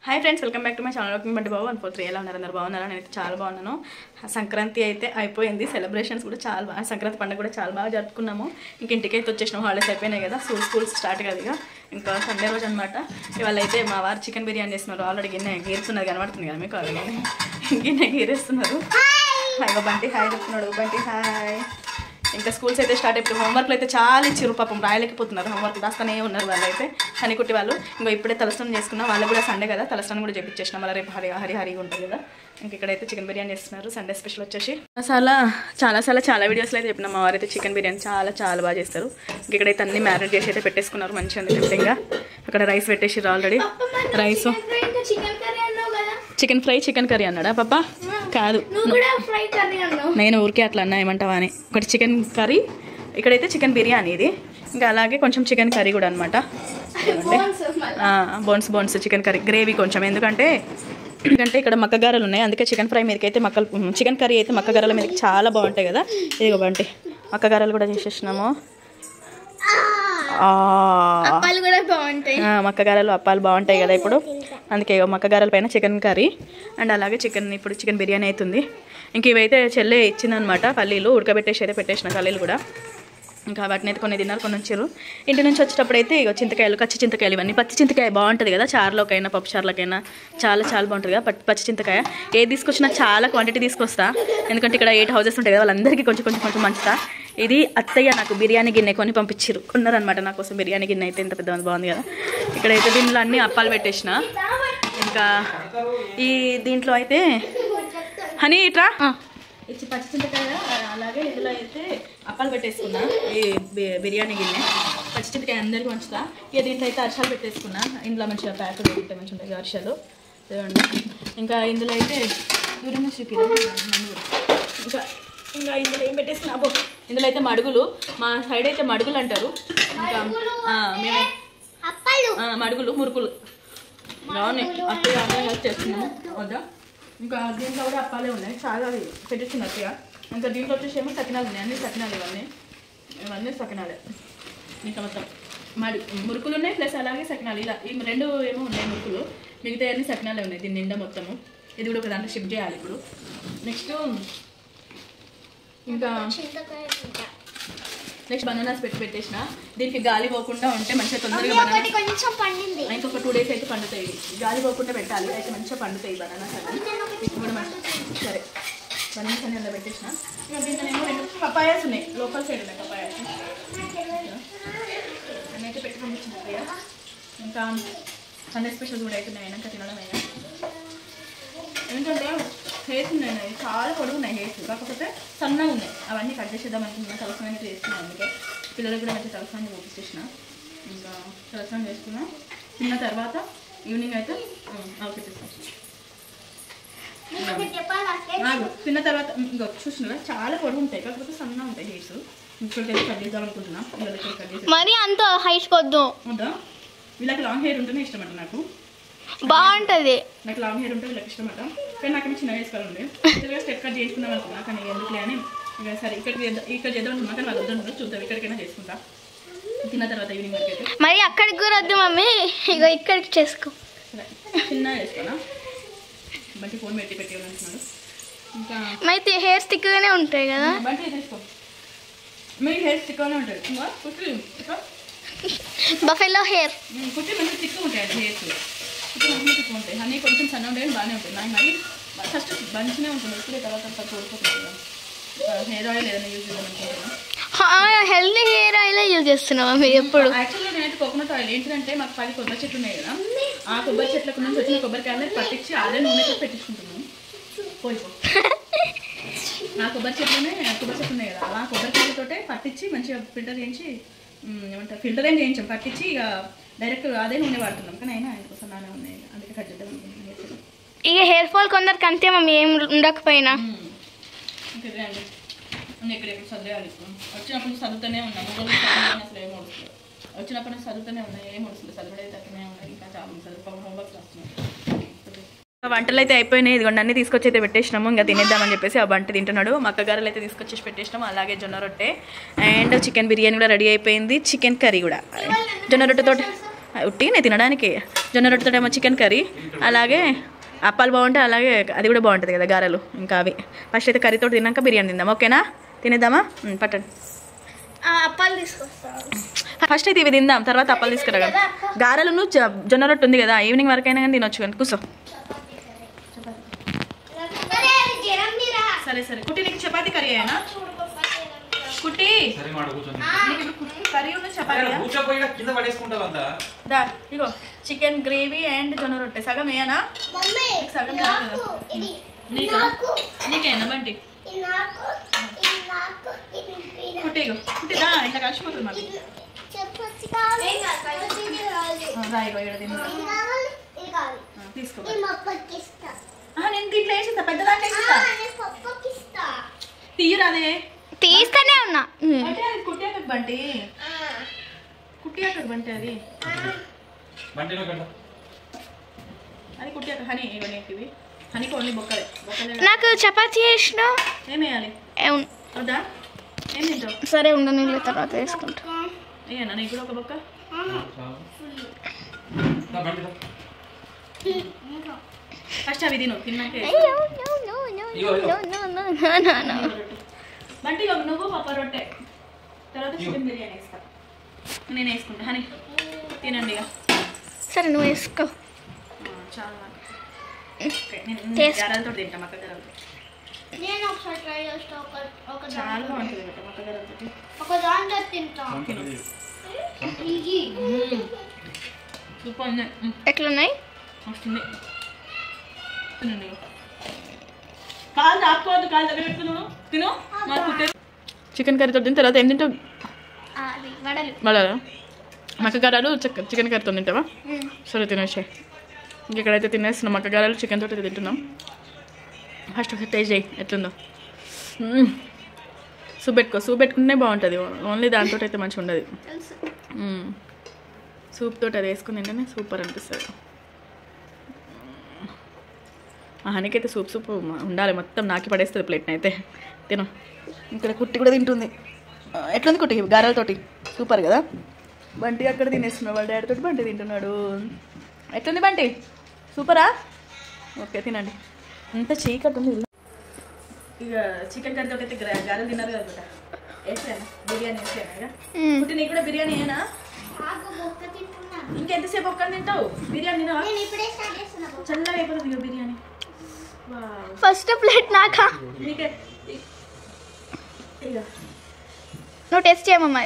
Hi friends, welcome back to my channel. Welcome బండి బాబు 143. ఎలా ఉన్నారు? అందరు బాగున్నారా? నేను చాలా బాగున్నాను. సంక్రాంతి అయితే అయిపోయింది, సెలబ్రేషన్స్ కూడా చాలా బాగా, సంక్రాంతి పండుగ కూడా చాలా బాగా జరుపుకున్నాము. ఇంక ఇంటికి అయితే వచ్చేసినాము, హాలిడేస్ అయిపోయినాయి కదా, స్కూల్స్ స్టార్ట్ కదా ఇక. ఇంకా సండే రోజు అనమాట. ఇవాళ అయితే మా వారు చికెన్ బిర్యానీ చేస్తున్నారు. ఆల్రెడీ గిన్నె గీరుస్తున్నారు, కనబడుతుంది కదా మీకు, ఆల్రెడీ గిన్నె గీరేస్తున్నారు. హాయ్ బంటి, హాయ్ చెప్తున్నాడు. బంటి హాయ్. ఇంకా స్కూల్స్ అయితే స్టార్ట్ అయిపోయి హోంవర్క్లు అయితే చాలా ఇచ్చారు, పాపం రాయలేకపోతున్నారు, హోంవర్క్ రాస్తూనే ఉన్నారు వాళ్ళు అయితే, హనికుట్టి వాళ్ళు. ఇంకా ఇప్పుడే తలస్నానం చేసుకున్నాం, వాళ్ళు కూడా సండే కదా, తలస్నానం కూడా చేపించేసినాం, మళ్ళీ రేపు హరిహరిగా ఉంటుంది కదా. ఇంక ఇక్కడైతే చికెన్ బిర్యానీ చేస్తున్నారు, సండే స్పెషల్ వచ్చేసి. చాలా వీడియోస్లో అయితే చెప్పినాం, మా వారైతే చికెన్ బిర్యానీ చాలా బాగా చేస్తారు. ఇంక ఇక్కడైతే అన్ని మ్యారినేట్ చేసి అయితే పెట్టేసుకున్నారు, మంచిగా ఉంది టెంప్టింగ్గా. అక్కడ రైస్ పెట్టేసిర్రు already. Rice chicken fry, chicken curry అన్నాడా పాపా? కాదు, నేను ఊరికే అట్లా అన్నా, ఏమంటావా అని. ఒకటి చికెన్ కర్రీ, ఇక్కడైతే చికెన్ బిర్యానీ ఇది, ఇంకా అలాగే కొంచెం చికెన్ కర్రీ కూడా అనమాట. బోన్స్ చికెన్ కర్రీ గ్రేవీ కొంచెం, ఎందుకంటే ఇక్కడ మక్కగారలు ఉన్నాయి, అందుకే చికెన్ ఫ్రై మీదకి అయితే చికెన్ కర్రీ అయితే మక్కగారల మీదకి చాలా బాగుంటాయి కదా. ఇదిగో బంటి మక్కగారలు కూడా చేసేసినాము. మక్కగారలు అప్పాలు బాగుంటాయి కదా ఇప్పుడు, అందుకే మక్కగారల పైన చికెన్ కర్రీ అండ్ అలాగే ఇప్పుడు చికెన్ బిర్యానీ అవుతుంది. ఇంక ఇవైతే చెల్లె ఇచ్చిందనమాట, పల్లీలు ఉడకబెట్టేసి అయితే పెట్టేసిన పల్లీలు కూడా. ఇంకా వాటిని అయితే కొన్ని తిన్నారు, కొన్ని వచ్చారు. ఇంటి నుంచి వచ్చేటప్పుడు అయితే ఇక చింతకాయలు, కచ్చి చింతకాయలు, ఇవన్నీ పచ్చి చింతకాయ బాగుంటుంది కదా, చారులోకైనా పప్పు చారులోకైనా చాలా బాగుంటుంది కదా పచ్చి చింతకాయ. ఏది తీసుకొచ్చినా చాలా క్వాంటిటీ తీసుకొస్తా, ఎందుకంటే ఇక్కడ 8 హౌసెస్ ఉంటాయి కదా, వాళ్ళందరికీ కొంచెం మంచుతా. ఇది అత్తయ్య నాకు బిర్యానీ గిన్నె కొన్నారనమాట నా కోసం. బిర్యానీ గిన్నె అయితే ఎంత పెద్ద బాగుంది కదా. ఇక్కడైతే దీంట్లో అన్ని అప్పాలు పెట్టేసిన. ఇంకా దీంట్లో అయితే హనీ ఇట్రా పచ్చి చింతకాయ, అలాగే ఇందులో అయితే అప్పాలు పెట్టేసుకున్నా. ఈ బిర్యానీ గిన్నె పచ్చి చింతకాయ అందరికీ మంచిదా. ఇక దీంట్లో అయితే అరిసెలు పెట్టేసుకున్నా, ఇందులో మంచిగా ప్యాక్ పెట్టుకుంటే మంచిగా ఉంటాయి అరిసెలు. ఇంకా ఇందులో అయితే దూరంగా చూపిద్దాం. ఇంకా ఇందులో ఏం పెట్టేసిన, ఇందులో అయితే మడుగులు, మా సైడ్ అయితే మడుగులు అంటారు. ఇంకా మేము మడుగులు, మురుకులు బాగున్నాయి, అత్తయ్య చేస్తున్నాము వద్దా. ఇంకా దీంట్లో కూడా అప్పాలే ఉన్నాయి, చాలా పెట్టించింది అత్తయ్య. ఇంకా దీంట్లో వచ్చేసి ఏమో సకినాలు ఉన్నాయి, అన్ని సకినాలు, ఇవన్నీ సకినాలే. ఇంకా మొత్తం మురుకులు ఉన్నాయి, ప్లస్ అలాగే సకినాలు, ఇలా ఈ 2 ఏమో ఉన్నాయి మురుకులు, మిగతా అన్ని సకినాలే ఉన్నాయి దీని నిండా మొత్తము. ఇది కూడా ఒక దాంట్లో షిఫ్ట్ చేయాలి ఇప్పుడు. నెక్స్ట్ బనానాస్ పెట్టేసిన, దీనికి గాలి పోకుండా ఉంటే మంచిగా తొందరగా ఇంకొక 2 డేస్ అయితే పండుతాయి. గాలి పోకుండా పెట్టాలి, అయితే మంచిగా పండుతాయి బనానాస్ అన్ని. కూడా మంచి సరే బనానాస్ అన్ని అలా పెట్టేసిన. ఇంకా దీంట్లో ఏమో 2 పపాయాస్ ఉన్నాయి, లోకల్ సైడ్ ఉన్నాయి పపాయాస్ అన్నీ అయితే పెట్టి పంపించిన. ఇంకా సండే స్పెషల్ కూడా అవుతున్నాయి, అయినాక తినడం అయినా. ఎందుకంటే హెయిర్స్ ఉన్నాయి, చాలా పొడుగు ఉన్నాయి హెయిర్స్, కాకపోతే సన్నగా ఉన్నాయి, అవన్నీ కట్ చేసేద్దాం అనుకుంటున్నా. తలస్నానం అయితే చేస్తున్నాను, అందుకే పిల్లలకు కూడా మంచి తలస్నానం చూపించేసిన. ఇంకా తలస్నానం చేసుకున్నా, తిన్న తర్వాత ఈవినింగ్ అయితే తిన్న తర్వాత ఇంకా చూసినా చాలా పొడుగు ఉంటాయి, కాకపోతే సన్నగా ఉంటాయి హెయిర్స్. ఇక్కడికైతే కట్ చేద్దాం అనుకుంటున్నా. కట్ చేసి మరి అంత హైట్ వద్దా, వీళ్ళకి లాంగ్ హెయిర్ ఉంటేనే ఇష్టం అంట, నాకు బాగుంటుంది. నాకు లాంగ్ హెయిర్ ఉంటే వీళ్ళకి ఇష్టం అంట, కానీ నాకు చిన్న హెయిర్స్ కలర్ ఉంది. స్టెప్ కట్ చేసుకుందాం అనుకున్నా, కానీ ఎందుకులే అని ఇంకా సరే ఇక్కడ చేద్దాం అనుకున్నా, కానీ వాళ్ళు వద్దు చూద్దాం, ఇక్కడికైనా చేసుకుంటా తిన్న తర్వాత ఈవినింగ్ వరకు అయితే. మరి అక్కడికి కూడా వద్దు మమ్మీ, ఇక ఇక్కడికి చేసుకో. సరే చిన్న చేసుకోనా, బట్టి ఫోన్ పెట్టి అంటున్నాడు. ఇంకా అయితే హెయిర్స్ థిక్గానే ఉంటాయి కదా, బట్టి తీసుకో, మీ హెయిర్స్ థిక్గానే ఉంటాయి. బఫెలో హెయిర్ కుట్టి మంచిగా థిక్గా ఉంటాయండి, హెయిర్స్ కుట్టి మంచిగా థిక్గా ఉంటాయి. అన్నీ కొంచెం సన్న ఉంటాయి, బాగానే ఉంటాయి. నాకు మరి ఫస్ట్ మంచిగానే ఉంటుంది, ఇప్పుడే తర్వాత కోరుకుంటుంది. హెయిర్ ఆయిల్ ఏదైనా యూజ్ చేద్దాం అనుకుంటున్నాను. హెల్దీ హెయిర్ ఆయిల్ యూజ్ చేస్తున్నావా మీరు ఎప్పుడు? యాక్చువల్గా నేనైతే కోకోనట్ ఆయిల్ ఏంటంటే, మాకు 10 కొబ్బరి చెట్లు ఉన్నాయి కదా, ఆ కొబ్బరి చెట్లకు నుంచి వచ్చిన కొబ్బరికాయలు పట్టించి అదే నూనెతో పెట్టించుకుంటున్నాను. ఆ కొబ్బరి చెట్లు ఉన్నాయి కదా, ఆ కొబ్బరికాయలతో పట్టించి మంచిగా ఫిల్టర్ చేయించి, ఏమంటారు ఫిల్టర్ ఏం చేయించాం, పట్టించి ఇక డైరెక్ట్ అదే నూనె వాడుతున్నాం. కానీ అయినా ఆయనకోసం నానే ఉన్నాయి, అందుకే కట్ చేద్దాం అనుకుంటున్నాను. ఇక హెయిర్ ఫాల్ కొందరికి అంతే మమ్మీ, ఏం ఉండకపోయినా. ఇక్కడ చదివేయాలి, వచ్చినప్పుడు చదువుతూనే ఉన్నాను, అసలు ఏం వస్తుంది, వచ్చినప్పుడు నుంచి చదువుతూనే ఉన్నాయి, ఏం వస్తుంది, చదువుడైతే అట్లనే ఉన్నాయి. ఇంకా చాలా చదువు హోంవర్క్ రాస్తున్నాను. వంటలు అయితే అయిపోయినాయి, ఇదిగోండి అన్నీ తీసుకొచ్చి అయితే పెట్టేసినాము. ఇంకా తినేద్దామని చెప్పేసి ఆ బంట తింటున్నాడు. మక్కగారలు అయితే తీసుకొచ్చేసి పెట్టేసినాము, అలాగే జొన్న రొట్టె అండ్ చికెన్ బిర్యానీ కూడా రెడీ అయిపోయింది, చికెన్ కర్రీ కూడా. జొన్న రొట్టెతో ఉట్టినే తినడానికి. జొన్న రొట్టెతోటేమో చికెన్ కర్రీ, అలాగే అప్పాలు బాగుంటాయి, అలాగే అది కూడా బాగుంటుంది కదా గారెలు. ఇంకా అవి ఫస్ట్ అయితే కర్రీతో తిన్నాక బిర్యానీ తిందాం, ఓకేనా? తినేద్దామా? పట్టండి. అప్పాలు తీసుకొస్తాను. ఫస్ట్ అయితే ఇవి తిందాం, తర్వాత అప్పాలు తీసుకురా. గారెలను జొన్న రొట్టె ఉంది కదా, ఈవినింగ్ వరకు అయినా కానీ తినొచ్చు. కానీ కూర్చో. సరే సరే కుట్టి, నీకు చపాతీ కర్రీ అయినా కుట్టి కర్రీ ఉన్న చపాతీ. ఇగో చికెన్ గ్రేవీ అండ్ జొన్న రొట్టె సగం వేయనా? సగం నీకేనా బంటి? కుట్టి ఇగో కుట్టిదా, ఇట్లా కలిసిపోతుంది మరి. తీసుకో. నేను దీంట్లో వేసిస్తా, పెద్ద దాంట్లో వేసిస్తా. తీయరాదే, తీస్తానే ఉన్నా. కుట్టాక బంటి, కుట్టాక బంటి అది అది కుట్టాక. హనీ ఇవన్నీ హనీకి ఓన్లీ బొక్కలే. నాకు చపాతీ చేసిన ఏమేయాలి? వద్దా? ఏం తింటావు? సరే ఉండ, నీళ్ళు తర్వాత వేసుకుంటా. ఏనా నీకు కూడా ఒక బొక్క? ఫస్ట్ అవి తిను, తిన్నాకే బంటి నువ్వు పప్పు రొట్టె, తర్వాత చికెన్ బిర్యానీ వేస్తా. నేను వేసుకుంటా. హనీ తినండి ఇక. సరే నువ్వు వేసుకో. చాలా గారెలతో తింటా, మక్క గారెలతో. నేను ఒకసారి ట్రై చేస్తా. చాలా బాగుంటుంది మక్క గారెలతో. ఒక దాంట్లో తింటా. సూపర్ ఉన్నాయి. ఎట్లున్నాయి? వస్తుంది. తినండి. కాలు తాపుకోవద్దు, కాలు దగ్గర పెట్టుకున్నాను. తిను. చికెన్ కర్రీతో తిన్న తర్వాత ఏం తింటావు? వడలు. మక్క గారెలు చికెన్ కర్రీతో తింటావా? సరే తినేసే. ఇంకెక్కడైతే తినేస్తున్నాం మక్క గారెలు చికెన్ తోటి తింటున్నాం. ఫస్ట్ ఒకసారి టేస్ట్ చేయి ఎట్లుందో. సూప్ పెట్టుకో, సూప్ పెట్టుకుంటే బాగుంటుంది. ఓన్లీ దాంతో అయితే మంచిగా ఉండదు. సూప్ తోటి అది వేసుకుని తింటేనే సూపర్ అనిపిస్తుంది. హనీకైతే సూప్ ఉండాలి, మొత్తం నాకి పడేస్తుంది ప్లేట్ని అయితే. తిను. ఇక్కడ కుట్టి కూడా తింటుంది. ఎట్లుంది కుట్టి గారెలతోటి? సూపర్ కదా. బంటి అక్కడ తినేస్తున్నాడు, వాళ్ళ డాడీతో బంటి తింటున్నాడు. ఎట్లుంది బంటి? సూపరా? ఓకే తినండి. అంత చీకటి ఉంది. ఇక చికెన్ కర్రీతో అయితే గారెలు తిన్నారు కదా, వేసాను బిర్యానీ వేసాను. ఇక కుట్టి నీకు కూడా బిర్యానీ ఏనా? ఇంకెంతసేపు ఒక్క తింటావు బిర్యానీ? చల్లగా అయిపోతుంది ఇక బిర్యానీ. ఫస్ట్ ప్లేట్ నాకా? నీకే. ఇక నువ్వు టేస్ట్ చేయమమ్మా.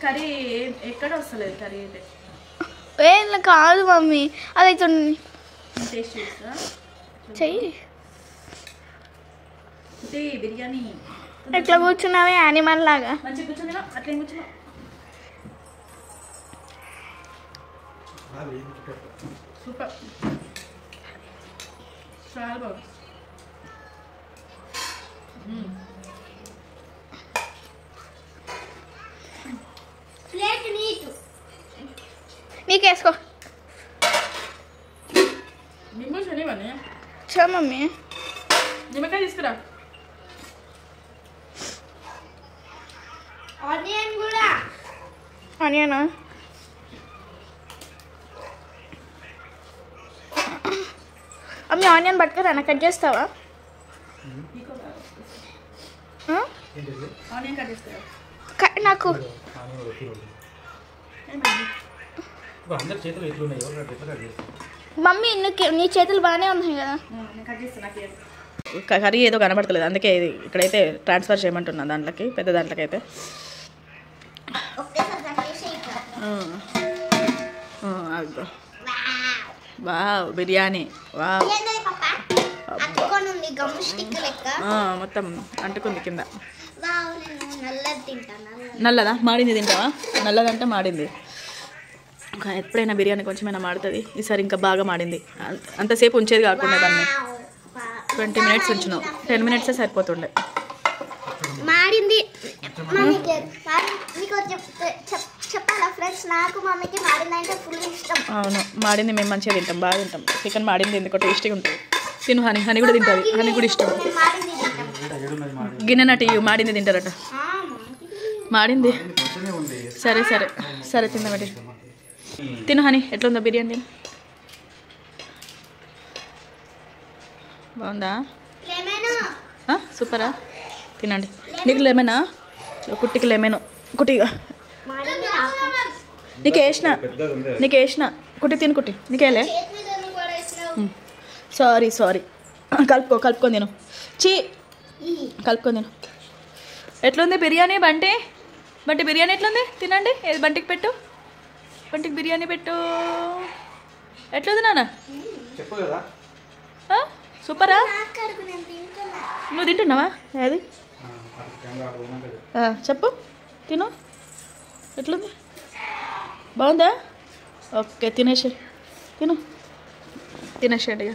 కర్రీ ఎక్కడ వస్తలేదు కర్రీ అయితే. ఏం కాదు మమ్మీ, అదైతే టేస్ట్ చేస్తా చెయ్యి. బిర్యానీ ఎట్లా కూర్చున్నావే యానిమల్ లాగా? మంచిగా కూర్చున్నా, అట్లా కూర్చున్నా. సూపర్, చాలా బాగుంది. నీకు వేసుకో. నిమ్మకాయ చదివానే చా మమ్మీ, నిమ్మకాయ తీసుకురా. ఆనియన్ కూడా. ఆనియనా? అమ్మి ఆనియన్ పట్టుకురా, నాకు కట్ చేస్తావా? ఆనియన్ కట్ చేస్తావా? నాకు మమ్మీ నీ చేతులు బాగానే ఉన్నాయి కదా. కర్రీ ఏదో కనబడతలేదు, అందుకే ఇది ఇక్కడైతే ట్రాన్స్ఫర్ చేయమంటున్నా దాంట్లోకి, పెద్ద దాంట్లోకి అయితే. వావ్ బిర్యానీ, వావ్ మొత్తం అంటుకుంది కింద. నల్లదా? మాడింది తింటావా? నల్లదంటే మాడింది. ఎప్పుడైనా బిర్యానీ కొంచెమైనా మాడుతుంది, ఈసారి ఇంకా బాగా మాడింది. అంతసేపు ఉంచేది కాకుండా దాన్ని 20 minutes ఉంచినావు, 10 minutes సరిపోతుండే. మాడింది. చెప్పాలా ఫ్రెండ్స్, నాకు మమ్మీకి మాడిందంటే ఫుల్ ఇష్టం. అవును మాడింది మేము మంచిగా తింటాం, బాగా తింటాం. చికెన్ మాడింది ఎందుకో టేస్టీగా ఉంటుంది. తిను హనీ, హనీ కూడా తింటుంది, హనీ కూడా ఇష్టం. గిన్నె నటి మాడింది తింటారట. మాడింది. సరే సరే సరే తిందామటి. తిను హనీ, ఎట్లుందో బిర్యానీ తిను. బాగుందా? సూపరా? తినండి. నీకు లెమనా? కుట్టికి లెమను. కుట్టిగా నీకు వేసిన కుట్టి తిను. కుట్టి నీకేలే. సారీ కలుపుకొని తిను. కలుపుకొని తిను. ఎట్లుంది బిర్యానీ? బంటి బిర్యానీ ఎట్లుంది? తినండి. ఏది బంటికి పెట్టు. బంటికి బిర్యానీ పెట్టు. ఎట్లుంది నాన్న? సూపరా? నువ్వు తింటున్నావా? ఏది చెప్పు. తిను. ఎట్లుంది? బాగుందా? ఓకే తినేసేయండి ఇక.